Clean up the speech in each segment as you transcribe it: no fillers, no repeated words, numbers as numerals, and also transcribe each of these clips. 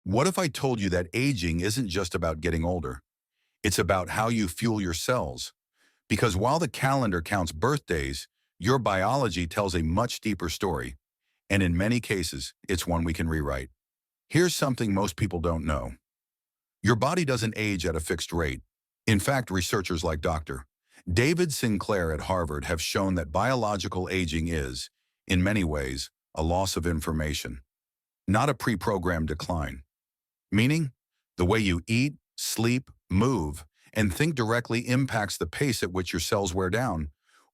What if I told you that aging isn't just about getting older? It's about how you fuel your cells. Because while the calendar counts birthdays, your biology tells a much deeper story. And in many cases, it's one we can rewrite. Here's something most people don't know. Your body doesn't age at a fixed rate. In fact, researchers like Dr. David Sinclair at Harvard have shown that biological aging is, in many ways, a loss of information, not a pre-programmed decline. Meaning, the way you eat, sleep, move, and think directly impacts the pace at which your cells wear down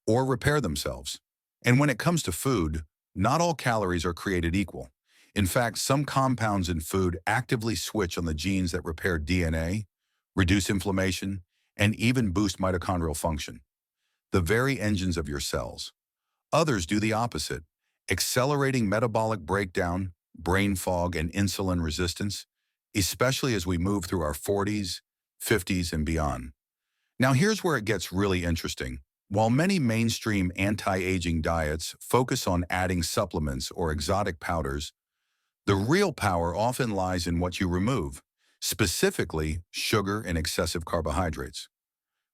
or repair themselves. And when it comes to food, not all calories are created equal. In fact, some compounds in food actively switch on the genes that repair DNA, reduce inflammation, and even boost mitochondrial function, the very engines of your cells. Others do the opposite, accelerating metabolic breakdown, brain fog, and insulin resistance, especially as we move through our 40s, 50s, and beyond. Now here's where it gets really interesting. While many mainstream anti-aging diets focus on adding supplements or exotic powders, the real power often lies in what you remove, specifically sugar and excessive carbohydrates.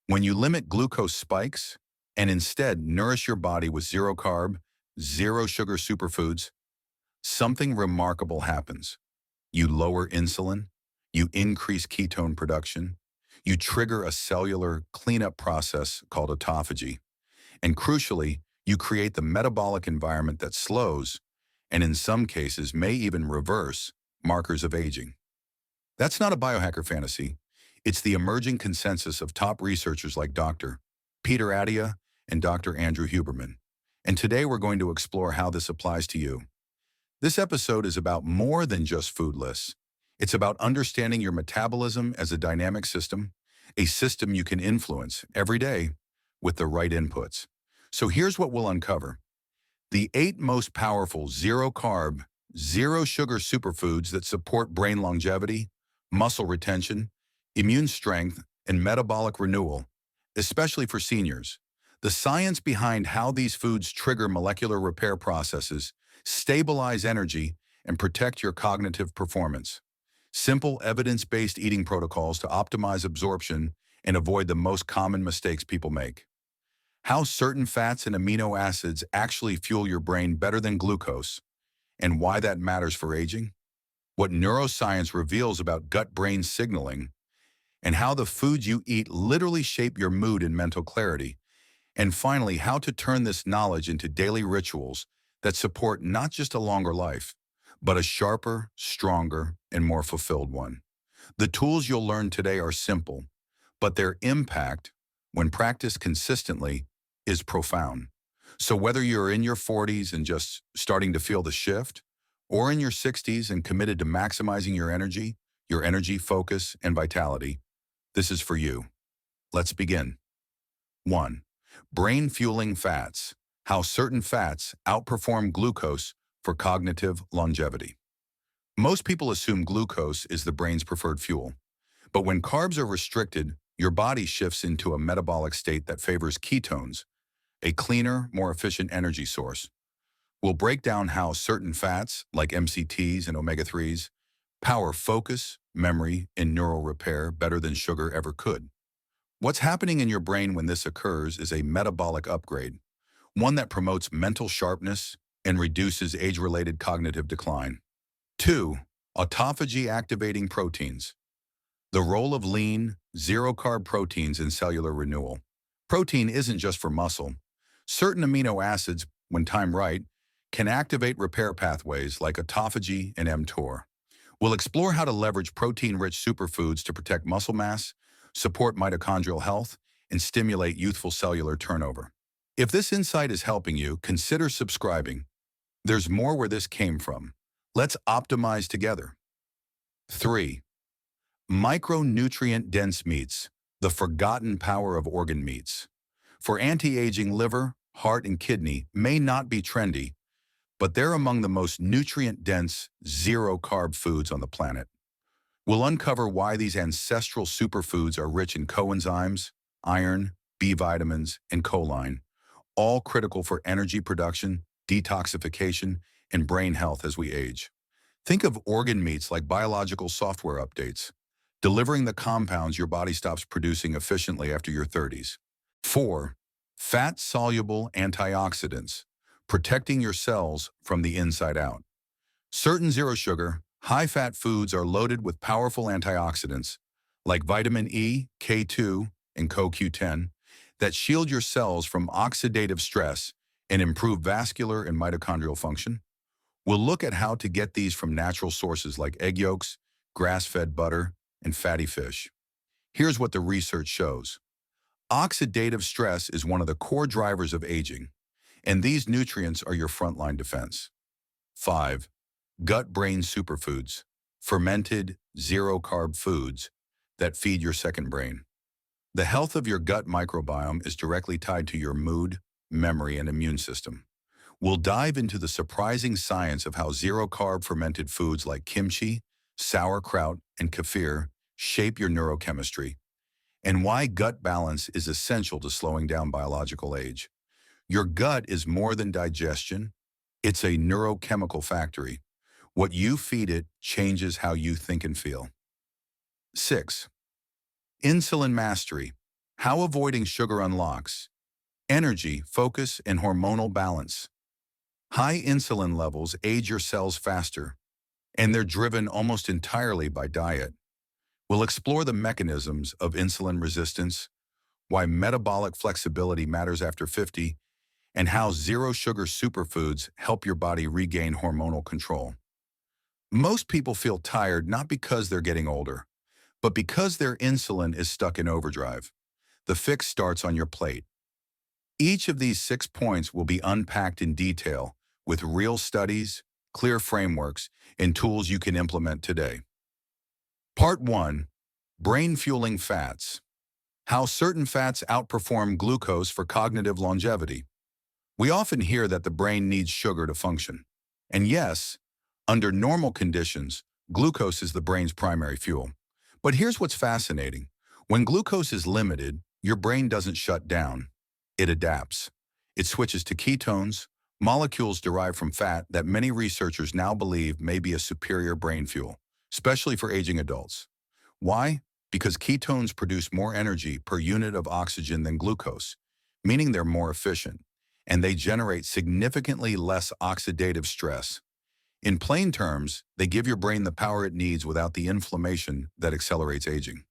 When you limit glucose spikes and instead nourish your body with zero-carb, zero-sugar superfoods, something remarkable happens. You lower insulin, you increase ketone production, you trigger a cellular cleanup process called autophagy, and crucially, you create the metabolic environment that slows, and in some cases may even reverse, markers of aging. That's not a biohacker fantasy. It's the emerging consensus of top researchers like Dr. Peter Attia and Dr. Andrew Huberman. And today we're going to explore how this applies to you. This episode is about more than just food lists. It's about understanding your metabolism as a dynamic system, a system you can influence every day with the right inputs. So here's what we'll uncover. The 8 most powerful zero-carb, zero-sugar superfoods that support brain longevity, muscle retention, immune strength, and metabolic renewal, especially for seniors. The science behind how these foods trigger molecular repair processes, stabilize energy, and protect your cognitive performance. Simple evidence-based eating protocols to optimize absorption and avoid the most common mistakes people make. How certain fats and amino acids actually fuel your brain better than glucose, and why that matters for aging. What neuroscience reveals about gut-brain signaling, and how the foods you eat literally shape your mood and mental clarity. And finally, how to turn this knowledge into daily rituals that support not just a longer life, but a sharper, stronger, and more fulfilled one. The tools you'll learn today are simple, but their impact, when practiced consistently, is profound. So whether you're in your 40s and just starting to feel the shift, or in your 60s and committed to maximizing your energy, focus, and vitality, this is for you. Let's begin. 1. Brain-fueling fats. How certain fats outperform glucose for cognitive longevity. Most people assume glucose is the brain's preferred fuel. But when carbs are restricted, your body shifts into a metabolic state that favors ketones, a cleaner, more efficient energy source. We'll break down how certain fats, like MCTs and omega-3s, power focus, memory, and neural repair better than sugar ever could. What's happening in your brain when this occurs is a metabolic upgrade, one that promotes mental sharpness and reduces age-related cognitive decline. 2. Autophagy-activating proteins. The role of lean, zero-carb proteins in cellular renewal. Protein isn't just for muscle. Certain amino acids, when timed right, can activate repair pathways like autophagy and mTOR. We'll explore how to leverage protein-rich superfoods to protect muscle mass, support mitochondrial health, and stimulate youthful cellular turnover. If this insight is helping you, consider subscribing. There's more where this came from. Let's optimize together. 3. Micronutrient-dense meats, the forgotten power of organ meats. For anti-aging, liver, heart, and kidney may not be trendy, but they're among the most nutrient-dense, zero-carb foods on the planet. We'll uncover why these ancestral superfoods are rich in coenzymes, iron, B vitamins, and choline, all critical for energy production, detoxification, and brain health as we age. Think of organ meats like biological software updates, delivering the compounds your body stops producing efficiently after your 30s. 4. Fat-soluble antioxidants, protecting your cells from the inside out. Certain zero-sugar, high-fat foods are loaded with powerful antioxidants, like vitamin E, K2, and CoQ10, that shield your cells from oxidative stress and improve vascular and mitochondrial function. We'll look at how to get these from natural sources like egg yolks, grass-fed butter, and fatty fish. Here's what the research shows. Oxidative stress is one of the core drivers of aging, and these nutrients are your frontline defense. 5. Gut-brain superfoods, fermented, zero-carb foods that feed your second brain. The health of your gut microbiome is directly tied to your mood, memory, and immune system. We'll dive into the surprising science of how zero-carb fermented foods like kimchi, sauerkraut, and kefir shape your neurochemistry, and why gut balance is essential to slowing down biological age. Your gut is more than digestion. It's a neurochemical factory. What you feed it changes how you think and feel. 6. Insulin mastery, how avoiding sugar unlocks energy, focus, and hormonal balance. High insulin levels age your cells faster, and they're driven almost entirely by diet. We'll explore the mechanisms of insulin resistance, why metabolic flexibility matters after 50, and how zero-sugar superfoods help your body regain hormonal control. Most people feel tired not because they're getting older, but because their insulin is stuck in overdrive. The fix starts on your plate. Each of these 6 points will be unpacked in detail with real studies, clear frameworks, and tools you can implement today. Part 1. Brain-fueling fats. How certain fats outperform glucose for cognitive longevity. We often hear that the brain needs sugar to function. And yes, under normal conditions, glucose is the brain's primary fuel. But here's what's fascinating. When glucose is limited, your brain doesn't shut down. It adapts. It switches to ketones, molecules derived from fat that many researchers now believe may be a superior brain fuel, especially for aging adults. Why? Because ketones produce more energy per unit of oxygen than glucose, meaning they're more efficient, and they generate significantly less oxidative stress. In plain terms, they give your brain the power it needs without the inflammation that accelerates aging.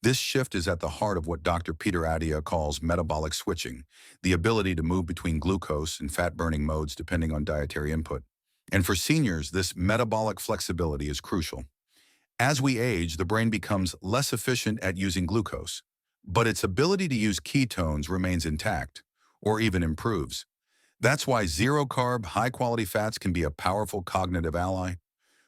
This shift is at the heart of what Dr. Peter Attia calls metabolic switching, the ability to move between glucose and fat-burning modes depending on dietary input. And for seniors, this metabolic flexibility is crucial. As we age, the brain becomes less efficient at using glucose, but its ability to use ketones remains intact, or even improves. That's why zero-carb, high-quality fats can be a powerful cognitive ally.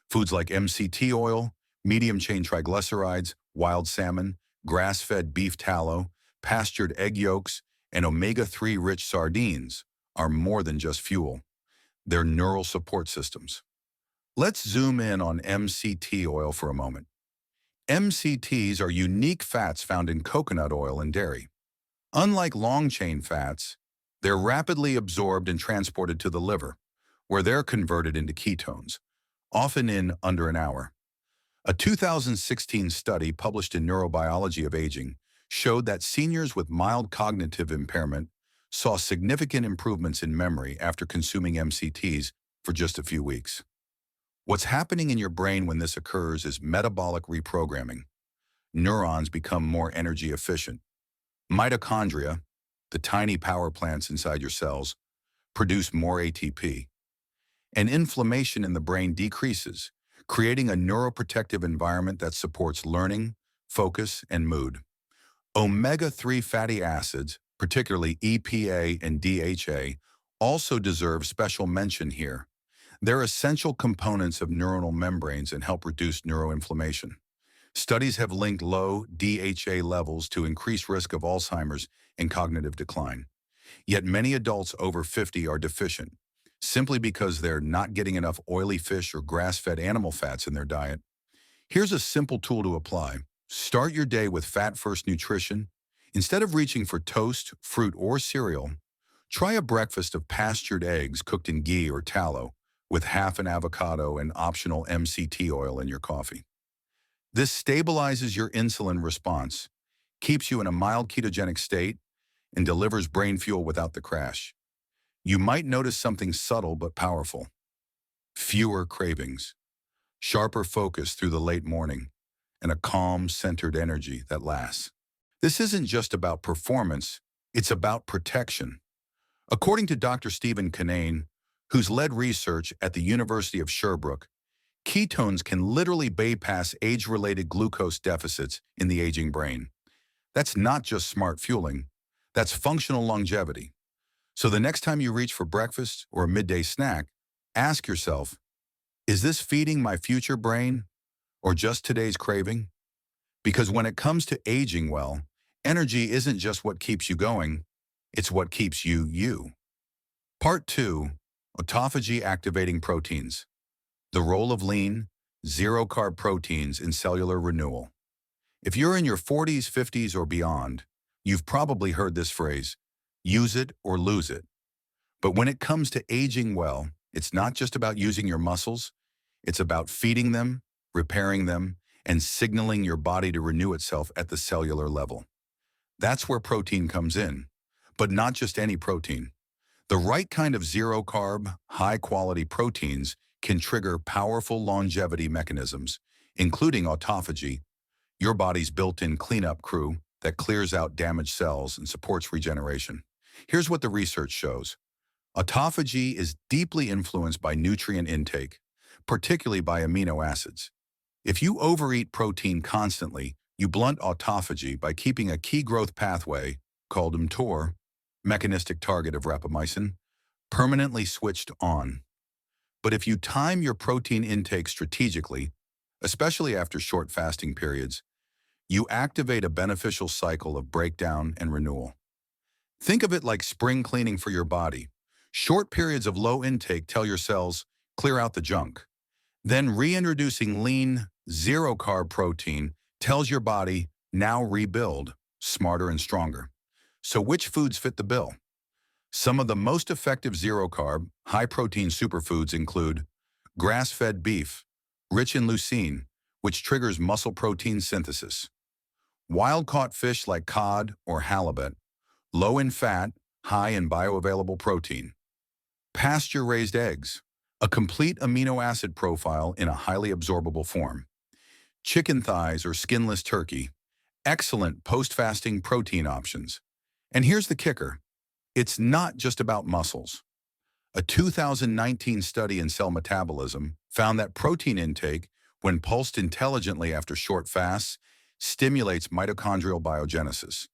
Foods like MCT oil, medium-chain triglycerides, wild salmon, grass-fed beef tallow, pastured egg yolks, and omega-3 rich sardines are more than just fuel. They're neural support systems. Let's zoom in on MCT oil for a moment. MCTs are unique fats found in coconut oil and dairy. Unlike long-chain fats, they're rapidly absorbed and transported to the liver, where they're converted into ketones, often in under an hour. A 2016 study published in Neurobiology of Aging showed that seniors with mild cognitive impairment saw significant improvements in memory after consuming MCTs for just a few weeks. What's happening in your brain when this occurs is metabolic reprogramming. Neurons become more energy efficient. Mitochondria, the tiny power plants inside your cells, produce more ATP. And inflammation in the brain decreases, creating a neuroprotective environment that supports learning, focus, and mood. Omega-3 fatty acids, particularly EPA and DHA, also deserve special mention here. They're essential components of neuronal membranes and help reduce neuroinflammation. Studies have linked low DHA levels to increased risk of Alzheimer's and cognitive decline. Yet many adults over 50 are deficient, simply because they're not getting enough oily fish or grass-fed animal fats in their diet. Here's a simple tool to apply. Start your day with fat-first nutrition. Instead of reaching for toast, fruit, or cereal, try a breakfast of pastured eggs cooked in ghee or tallow, with half an avocado and optional MCT oil in your coffee. This stabilizes your insulin response, keeps you in a mild ketogenic state, and delivers brain fuel without the crash. You might notice something subtle but powerful. Fewer cravings, sharper focus through the late morning, and a calm, centered energy that lasts. This isn't just about performance, it's about protection. According to Dr. Stephen Kinane, who's led research at the University of Sherbrooke, ketones can literally bypass age-related glucose deficits in the aging brain. That's not just smart fueling, that's functional longevity. So the next time you reach for breakfast or a midday snack, ask yourself, is this feeding my future brain or just today's craving? Because when it comes to aging well, energy isn't just what keeps you going, it's what keeps you, you. Part 2, autophagy activating proteins. The role of lean, zero-carb proteins in cellular renewal. If you're in your 40s, 50s, or beyond, you've probably heard this phrase, use it or lose it. But when it comes to aging well, it's not just about using your muscles, it's about feeding them, repairing them, and signaling your body to renew itself at the cellular level. That's where protein comes in, but not just any protein. The right kind of zero-carb, high-quality proteins can trigger powerful longevity mechanisms, including autophagy, your body's built-in cleanup crew that clears out damaged cells and supports regeneration. Here's what the research shows. Autophagy is deeply influenced by nutrient intake, particularly by amino acids. If you overeat protein constantly, you blunt autophagy by keeping a key growth pathway, called mTOR, mechanistic target of rapamycin, permanently switched on. But if you time your protein intake strategically, especially after short fasting periods, you activate a beneficial cycle of breakdown and renewal. Think of it like spring cleaning for your body. Short periods of low intake tell your cells, clear out the junk. Then reintroducing lean, zero-carb protein tells your body, now rebuild, smarter and stronger. So which foods fit the bill? Some of the most effective zero-carb, high-protein superfoods include grass-fed beef, rich in leucine, which triggers muscle protein synthesis; wild-caught fish like cod or halibut, low in fat, high in bioavailable protein; pasture-raised eggs, a complete amino acid profile in a highly absorbable form; chicken thighs or skinless turkey, excellent post-fasting protein options. And here's the kicker. It's not just about muscles. A 2019 study in Cell Metabolism found that protein intake, when pulsed intelligently after short fasts, stimulates mitochondrial biogenesis,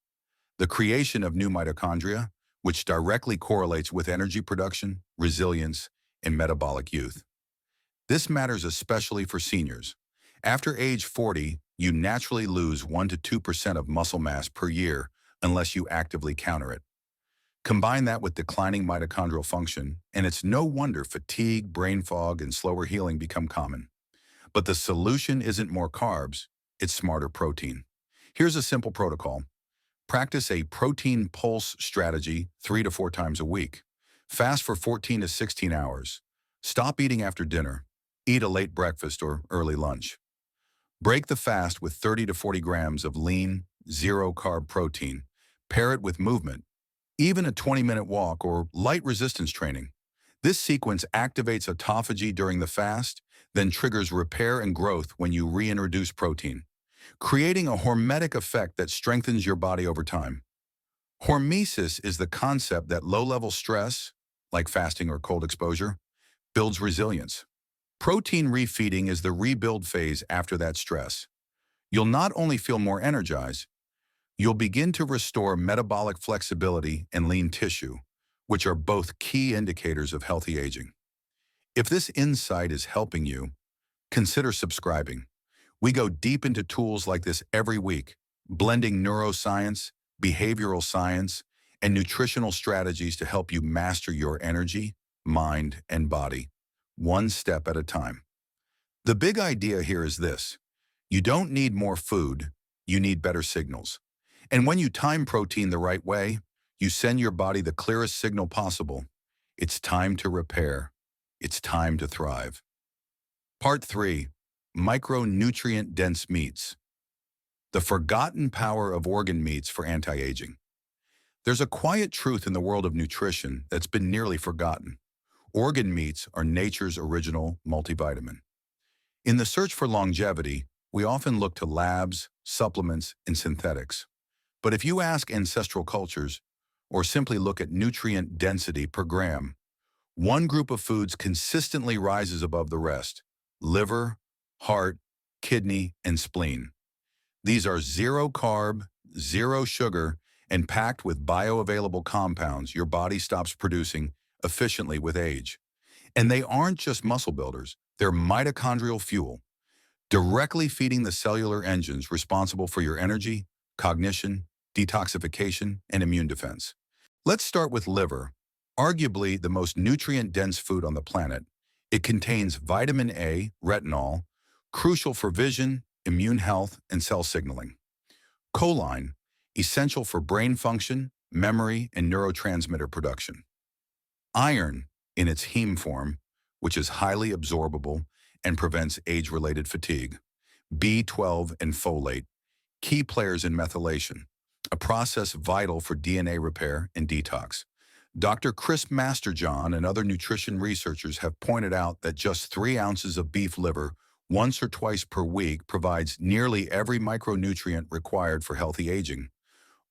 the creation of new mitochondria, which directly correlates with energy production, resilience, and metabolic youth. This matters especially for seniors. After age 40, you naturally lose 1 to 2% of muscle mass per year unless you actively counter it. Combine that with declining mitochondrial function, and it's no wonder fatigue, brain fog, and slower healing become common. But the solution isn't more carbs, it's smarter protein. Here's a simple protocol. Practice a protein pulse strategy 3 to 4 times a week. Fast for 14 to 16 hours. Stop eating after dinner. Eat a late breakfast or early lunch. Break the fast with 30 to 40 grams of lean, zero-carb protein. Pair it with movement, even a 20-minute walk or light resistance training. This sequence activates autophagy during the fast, then triggers repair and growth when you reintroduce protein, creating a hormetic effect that strengthens your body over time. Hormesis is the concept that low-level stress, like fasting or cold exposure, builds resilience. Protein refeeding is the rebuild phase after that stress. You'll not only feel more energized, you'll begin to restore metabolic flexibility and lean tissue, which are both key indicators of healthy aging. If this insight is helping you, consider subscribing. We go deep into tools like this every week, blending neuroscience, behavioral science, and nutritional strategies to help you master your energy, mind, and body, one step at a time. The big idea here is this: you don't need more food, you need better signals. And when you time protein the right way, you send your body the clearest signal possible. It's time to repair. It's time to thrive. Part 3. Micronutrient-dense meats. The forgotten power of organ meats for anti-aging. There's a quiet truth in the world of nutrition that's been nearly forgotten. Organ meats are nature's original multivitamin. In the search for longevity, we often look to labs, supplements, and synthetics. But if you ask ancestral cultures, or simply look at nutrient density per gram, one group of foods consistently rises above the rest: liver, heart, kidney, and spleen. These are zero carb, zero sugar, and packed with bioavailable compounds your body stops producing efficiently with age. And they aren't just muscle builders, they're mitochondrial fuel, directly feeding the cellular engines responsible for your energy, cognition, detoxification, and immune defense. Let's start with liver, arguably the most nutrient-dense food on the planet. It contains vitamin A, retinol, crucial for vision, immune health, and cell signaling. Choline, essential for brain function, memory, and neurotransmitter production. Iron, in its heme form, which is highly absorbable and prevents age-related fatigue. B12 and folate, key players in methylation, a process vital for DNA repair and detox. Dr. Chris Masterjohn and other nutrition researchers have pointed out that just 3 ounces of beef liver once or twice per week provides nearly every micronutrient required for healthy aging,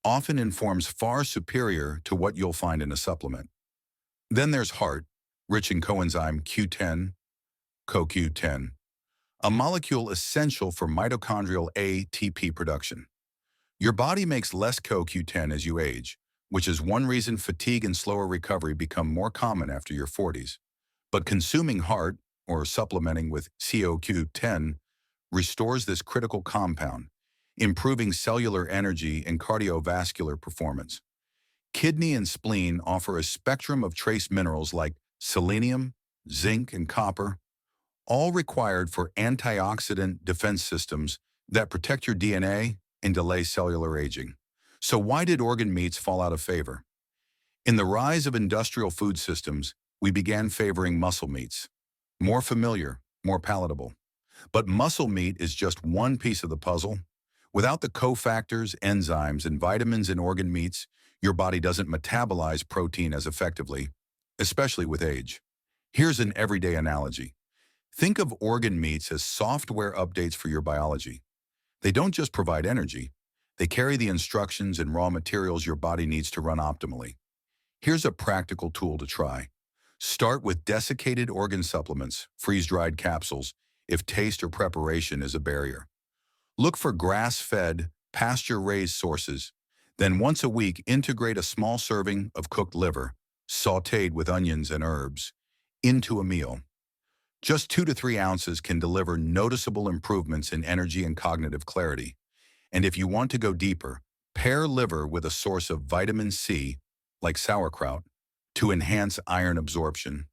often in forms far superior to what you'll find in a supplement. Then there's heart, rich in coenzyme Q10, CoQ10, a molecule essential for mitochondrial ATP production. Your body makes less CoQ10 as you age, which is one reason fatigue and slower recovery become more common after your 40s. But consuming heart, or supplementing with CoQ10, restores this critical compound, improving cellular energy and cardiovascular performance. Kidney and spleen offer a spectrum of trace minerals like selenium, zinc, and copper, all required for antioxidant defense systems that protect your DNA and delay cellular aging. So why did organ meats fall out of favor? In the rise of industrial food systems, we began favoring muscle meats. More familiar, more palatable. But muscle meat is just one piece of the puzzle. Without the cofactors, enzymes, and vitamins in organ meats, your body doesn't metabolize protein as effectively, especially with age. Here's an everyday analogy. Think of organ meats as software updates for your biology. They don't just provide energy, they carry the instructions and raw materials your body needs to run optimally. Here's a practical tool to try. Start with desiccated organ supplements, freeze-dried capsules, if taste or preparation is a barrier. Look for grass-fed, pasture-raised sources. Then once a week, integrate a small serving of cooked liver, sautéed with onions and herbs, into a meal. Just 2 to 3 ounces can deliver noticeable improvements in energy and cognitive clarity. And if you want to go deeper, pair liver with a source of vitamin C, like sauerkraut, to enhance iron absorption.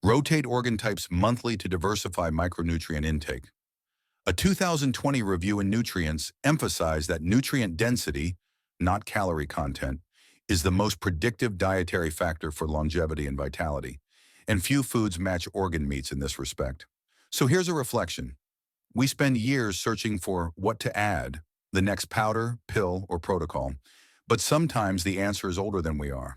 Rotate organ types monthly to diversify micronutrient intake. A 2020 review in Nutrients emphasized that nutrient density, not calorie content, is the most predictive dietary factor for longevity and vitality, and few foods match organ meats in this respect. So here's a reflection. We spend years searching for what to add, the next powder, pill, or protocol, but sometimes the answer is older than we are.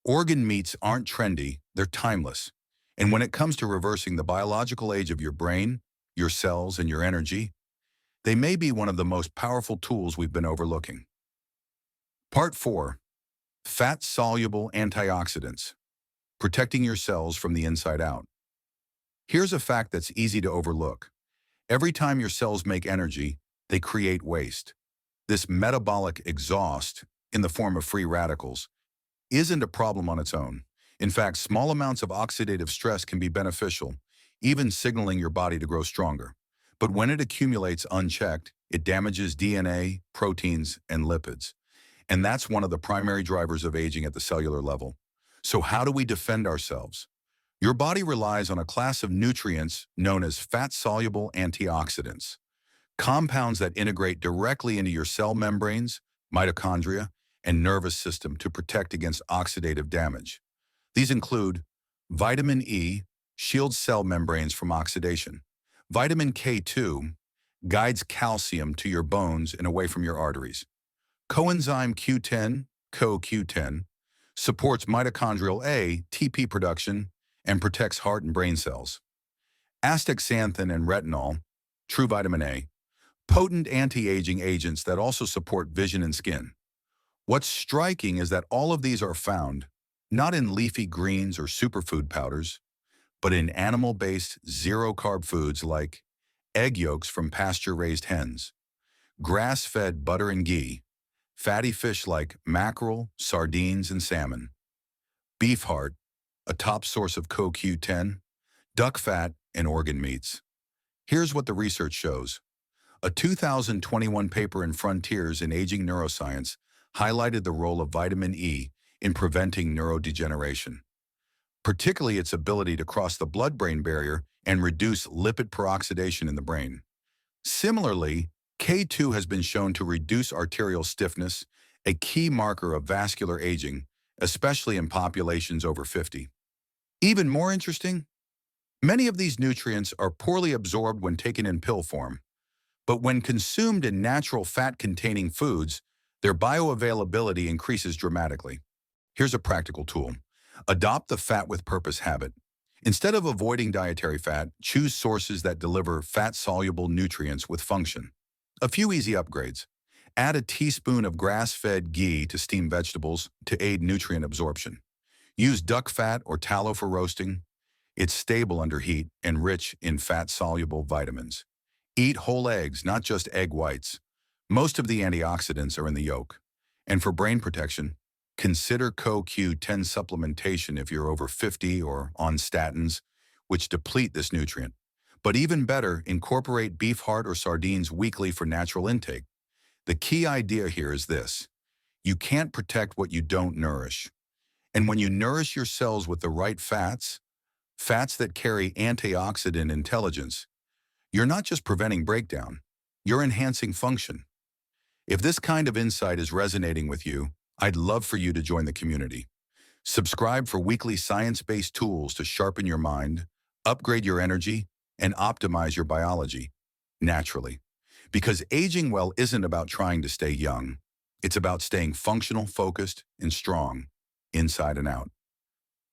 Organ meats aren't trendy, they're timeless. And when it comes to reversing the biological age of your brain, your cells, and your energy, they may be one of the most powerful tools we've been overlooking. Part 4. Fat-soluble antioxidants. Protecting your cells from the inside out. Here's a fact that's easy to overlook. Every time your cells make energy, they create waste. This metabolic exhaust, in the form of free radicals, isn't a problem on its own. In fact, small amounts of oxidative stress can be beneficial, even signaling your body to grow stronger. But when it accumulates unchecked, it damages DNA, proteins, and lipids. And that's one of the primary drivers of aging at the cellular level. So how do we defend ourselves? Your body relies on a class of nutrients known as fat-soluble antioxidants, compounds that integrate directly into your cell membranes, mitochondria, and nervous system to protect against oxidative damage. These include vitamin E, shields cell membranes from oxidation. Vitamin K2 guides calcium to your bones and away from your arteries. Coenzyme Q10, CoQ10, supports mitochondrial ATP production and protects heart and brain cells. Astaxanthin and retinol, true vitamin A, potent anti-aging agents that also support vision and skin. What's striking is that all of these are found not in leafy greens or superfood powders, but in animal-based zero-carb foods like egg yolks from pasture-raised hens, grass-fed butter and ghee, fatty fish like mackerel, sardines, and salmon, beef heart, a top source of CoQ10, duck fat, and organ meats. Here's what the research shows. A 2021 paper in Frontiers in Aging Neuroscience highlighted the role of vitamin E in preventing neurodegeneration, particularly its ability to cross the blood-brain barrier and reduce lipid peroxidation in the brain. Similarly, K2 has been shown to reduce arterial stiffness, a key marker of vascular aging, especially in populations over 50. Even more interesting, many of these nutrients are poorly absorbed when taken in pill form, but when consumed in natural fat-containing foods, their bioavailability increases dramatically. Here's a practical tool. Adopt the fat with purpose habit. Instead of avoiding dietary fat, choose sources that deliver fat-soluble nutrients with function. A few easy upgrades. Add a teaspoon of grass-fed ghee to steamed vegetables to aid nutrient absorption. Use duck fat or tallow for roasting. It's stable under heat and rich in fat-soluble vitamins. Eat whole eggs, not just egg whites. Most of the antioxidants are in the yolk. And for brain protection, consider CoQ10 supplementation if you're over 50 or on statins, which deplete this nutrient. But even better, incorporate beef heart or sardines weekly for natural intake. The key idea here is this: you can't protect what you don't nourish. And when you nourish your cells with the right fats, fats that carry antioxidant intelligence, you're not just preventing breakdown, you're enhancing function. If this kind of insight is resonating with you, I'd love for you to join the community. Subscribe for weekly science-based tools to sharpen your mind, upgrade your energy, and optimize your biology naturally. Because aging well isn't about trying to stay young. It's about staying functional, focused, and strong, inside and out.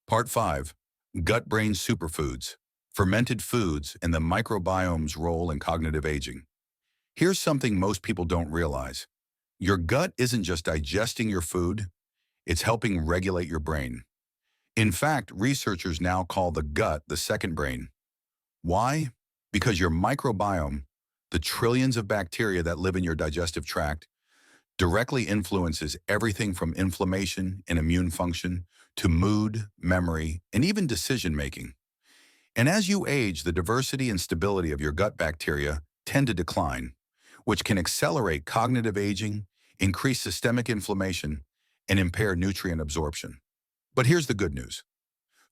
Part 5. Gut-brain superfoods, fermented foods, and the microbiome's role in cognitive aging. Here's something most people don't realize. Your gut isn't just digesting your food, it's helping regulate your brain. In fact, researchers now call the gut the second brain. Why? Because your microbiome, the trillions of bacteria that live in your digestive tract, directly influences everything from inflammation and immune function to mood, memory, and even decision-making. And as you age, the diversity and stability of your gut bacteria tend to decline, which can accelerate cognitive aging, increase systemic inflammation, and impair nutrient absorption. But here's the good news.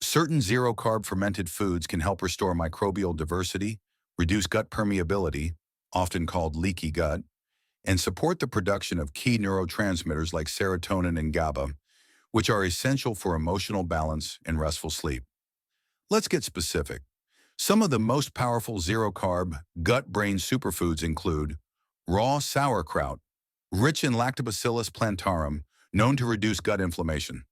Certain zero-carb fermented foods can help restore microbial diversity, reduce gut permeability, often called leaky gut, and support the production of key neurotransmitters like serotonin and GABA, which are essential for emotional balance and restful sleep. Let's get specific. Some of the most powerful zero-carb, gut-brain superfoods include raw sauerkraut, rich in Lactobacillus plantarum, known to reduce gut inflammation.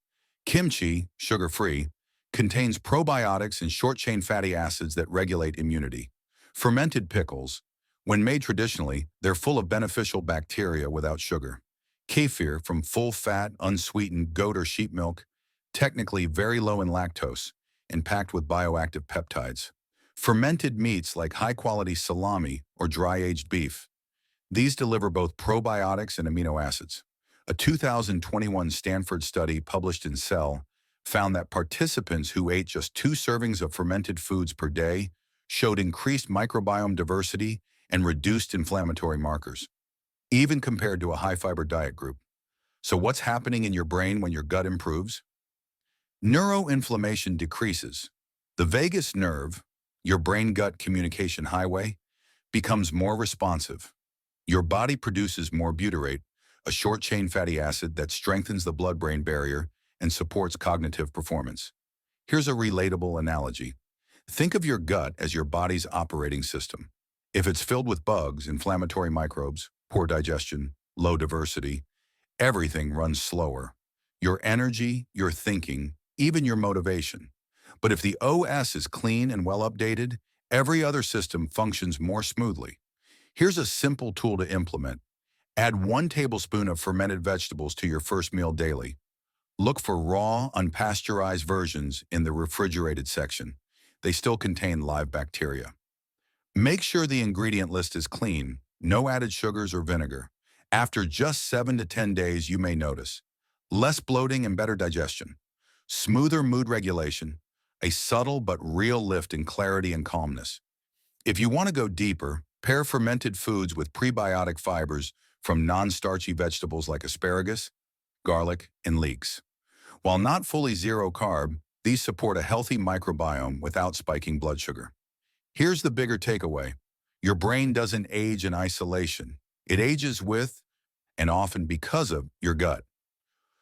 Kimchi, sugar-free, contains probiotics and short-chain fatty acids that regulate immunity. Fermented pickles, when made traditionally, they're full of beneficial bacteria without sugar. Kefir, from full-fat, unsweetened goat or sheep milk, technically very low in lactose and packed with bioactive peptides. Fermented meats like high-quality salami or dry-aged beef. These deliver both probiotics and amino acids. A 2021 Stanford study published in Cell found that participants who ate just 2 servings of fermented foods per day showed increased microbiome diversity and reduced inflammatory markers, even compared to a high-fiber diet group. So what's happening in your brain when your gut improves? Neuroinflammation decreases. The vagus nerve, your brain-gut communication highway, becomes more responsive. Your body produces more butyrate, a short-chain fatty acid that strengthens the blood-brain barrier and supports cognitive performance. Here's a relatable analogy. Think of your gut as your body's operating system. If it's filled with bugs, inflammatory microbes, poor digestion, low diversity, everything runs slower. Your energy, your thinking, even your motivation. But if the OS is clean and well updated, every other system functions more smoothly. Here's a simple tool to implement. Add 1 tablespoon of fermented vegetables to your first meal daily. Look for raw, unpasteurized versions in the refrigerated section. They still contain live bacteria. Make sure the ingredient list is clean, no added sugars or vinegar. After just 7 to 10 days, you may notice less bloating and better digestion, smoother mood regulation, a subtle but real lift in clarity and calmness. If you want to go deeper, pair fermented foods with prebiotic fibers from non-starchy vegetables like asparagus, garlic, and leeks. While not fully zero-carb, these support a healthy microbiome without spiking blood sugar. Here's the bigger takeaway. Your brain doesn't age in isolation. It ages with, and often because of, your gut.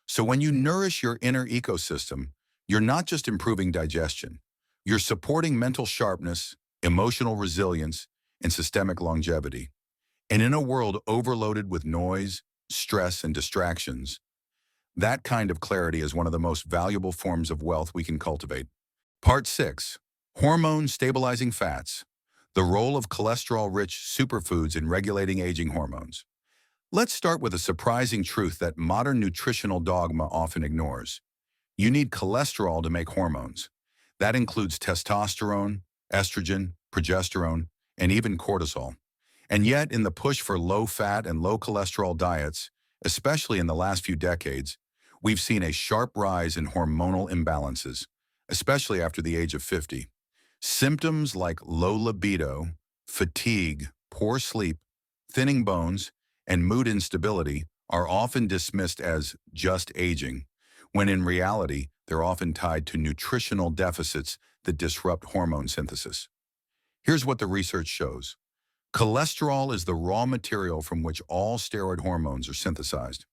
So when you nourish your inner ecosystem, you're not just improving digestion. You're supporting mental sharpness, emotional resilience, and systemic longevity. And in a world overloaded with noise, stress, and distractions, that kind of clarity is one of the most valuable forms of wealth we can cultivate. Part 6. Hormone stabilizing fats. The role of cholesterol-rich superfoods in regulating aging hormones. Let's start with a surprising truth that modern nutritional dogma often ignores. You need cholesterol to make hormones. That includes testosterone, estrogen, progesterone, and even cortisol. And yet, in the push for low-fat and low-cholesterol diets, especially in the last few decades, we've seen a sharp rise in hormonal imbalances, especially after the age of 50. Symptoms like low libido, fatigue, poor sleep, thinning bones, and mood instability are often dismissed as just aging, when in reality, they're often tied to nutritional deficits that disrupt hormone synthesis. Here's what the research shows. Cholesterol is the raw material from which all steroid hormones are synthesized.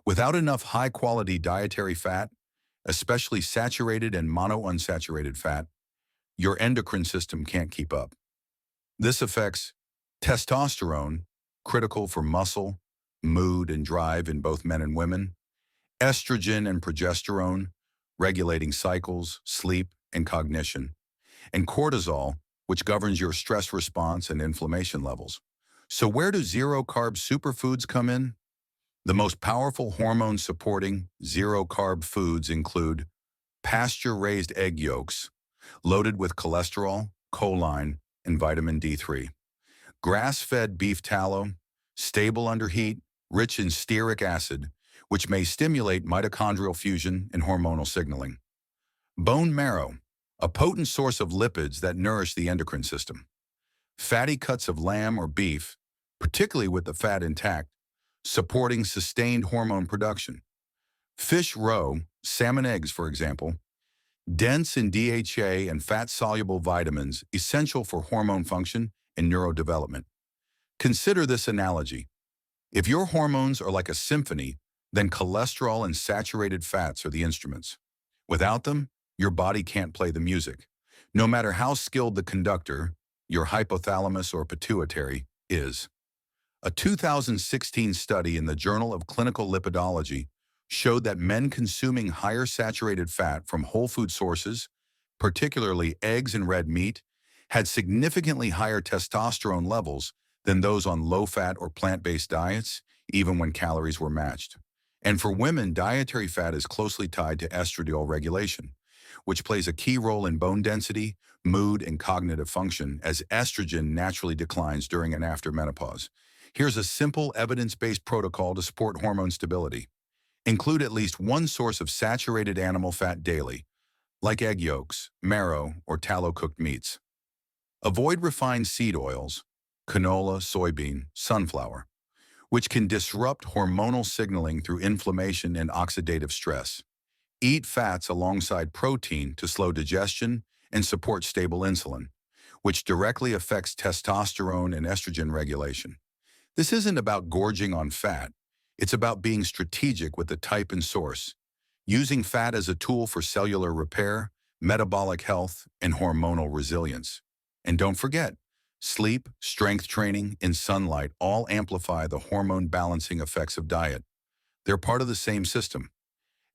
Without enough high-quality dietary fat, especially saturated and monounsaturated fat, your endocrine system can't keep up. This affects testosterone, critical for muscle, mood, and drive in both men and women, estrogen and progesterone, regulating cycles, sleep, and cognition, and cortisol, which governs your stress response and inflammation levels. So where do zero-carb superfoods come in? The most powerful hormone-supporting zero-carb foods include pasture-raised egg yolks, loaded with cholesterol, choline, and vitamin D3. Grass-fed beef tallow, stable under heat, rich in stearic acid, which may stimulate mitochondrial fusion and hormonal signaling. Bone marrow, a potent source of lipids that nourish the endocrine system. Fatty cuts of lamb or beef, particularly with the fat intact, supporting sustained hormone production. Fish roe, salmon eggs, for example, dense in DHA and fat-soluble vitamins essential for hormone function and neurodevelopment. Consider this analogy. If your hormones are like a symphony, then cholesterol and saturated fats are the instruments. Without them, your body can't play the music. No matter how skilled the conductor, your hypothalamus or pituitary, is. A 2016 study in the Journal of Clinical Lipidology showed that men consuming higher saturated fat from whole food sources, particularly eggs and red meat, had significantly higher testosterone levels than those on low-fat or plant-based diets, even when calories were matched. And for women, dietary fat is closely tied to estradiol regulation, which plays a key role in bone density, mood, and cognitive function as estrogen naturally declines during and after menopause. Here's a simple, evidence-based protocol to support hormone stability. Include at least one source of saturated animal fat daily, like egg yolks, marrow, or tallow-cooked meats. Avoid refined seed oils, canola, soybean, sunflower, which can disrupt hormonal signaling through inflammation and oxidative stress. Eat fats alongside protein to slow digestion and support stable insulin, which directly affects testosterone and estrogen regulation. This isn't about gorging on fat. It's about being strategic with the type and source, using fat as a tool for cellular repair, metabolic health, and hormonal resilience. And don't forget, sleep, strength training, and sunlight all amplify the hormone balancing effects of diet. They're part of the same system.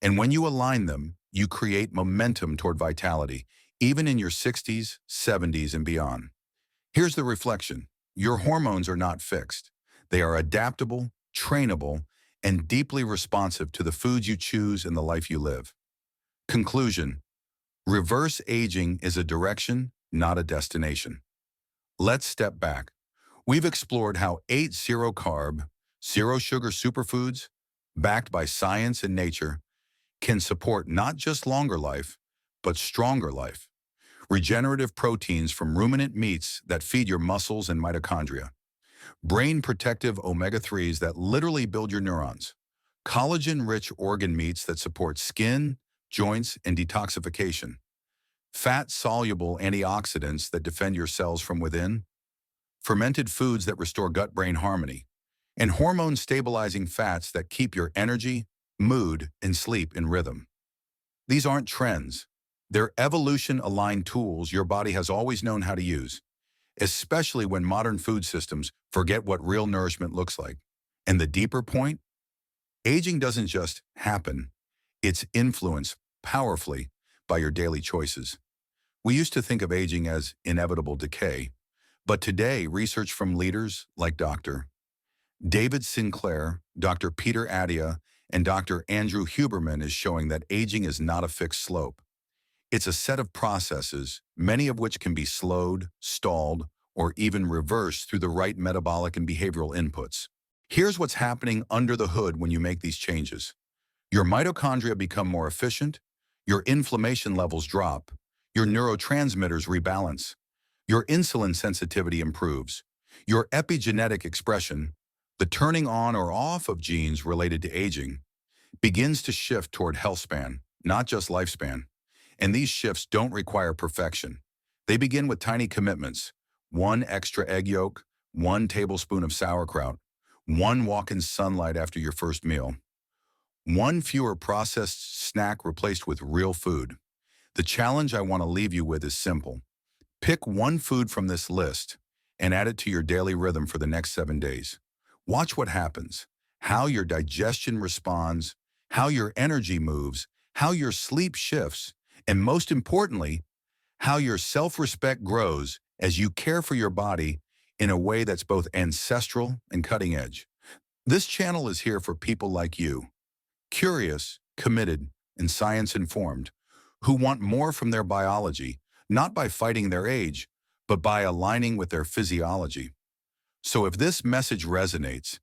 And when you align them, you create momentum toward vitality, even in your 60s, 70s, and beyond. Here's the reflection. Your hormones are not fixed. They are adaptable, trainable, and deeply responsive to the foods you choose and the life you live. Conclusion: reverse aging is a direction, not a destination. Let's step back. We've explored how 8 zero-carb, zero-sugar superfoods, backed by science and nature, can support not just longer life, but stronger life. Regenerative proteins from ruminant meats that feed your muscles and mitochondria. Brain-protective omega-3s that literally build your neurons. Collagen-rich organ meats that support skin, joints, and detoxification. Fat-soluble antioxidants that defend your cells from within. Fermented foods that restore gut-brain harmony. And hormone-stabilizing fats that keep your energy, mood, and sleep in rhythm. These aren't trends. They're evolution-aligned tools your body has always known how to use, especially when modern food systems forget what real nourishment looks like. And the deeper point? Aging doesn't just happen. It's influenced powerfully by your daily choices. We used to think of aging as inevitable decay, but today research from leaders like Dr. David Sinclair, Dr. Peter Attia, and Dr. Andrew Huberman is showing that aging is not a fixed slope. It's a set of processes, many of which can be slowed, stalled, or even reversed through the right metabolic and behavioral inputs. Here's what's happening under the hood when you make these changes. Your mitochondria become more efficient, your inflammation levels drop, your neurotransmitters rebalance, your insulin sensitivity improves, your epigenetic expression, the turning on or off of genes related to aging, begins to shift toward health span, not just lifespan. And these shifts don't require perfection. They begin with tiny commitments: 1 extra egg yolk, 1 tablespoon of sauerkraut, 1 walk in sunlight after your first meal, 1 fewer processed snack replaced with real food. The challenge I want to leave you with is simple. Pick 1 food from this list and add it to your daily rhythm for the next 7 days. Watch what happens, how your digestion responds, how your energy moves, how your sleep shifts, and most importantly, how your self-respect grows as you care for your body in a way that's both ancestral and cutting edge. This channel is here for people like you, curious, committed, and science-informed, who want more from their biology, not by fighting their age, but by aligning with their physiology. So if this message resonates,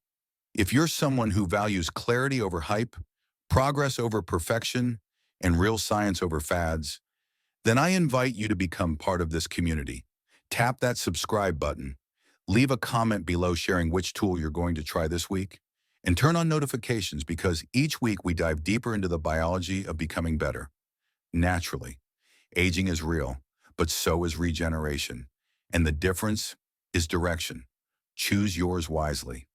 if you're someone who values clarity over hype, progress over perfection, and real science over fads, then I invite you to become part of this community. Tap that subscribe button, leave a comment below sharing which tool you're going to try this week, and turn on notifications because each week we dive deeper into the biology of becoming better. Naturally, aging is real, but so is regeneration, and the difference is direction. Choose yours wisely.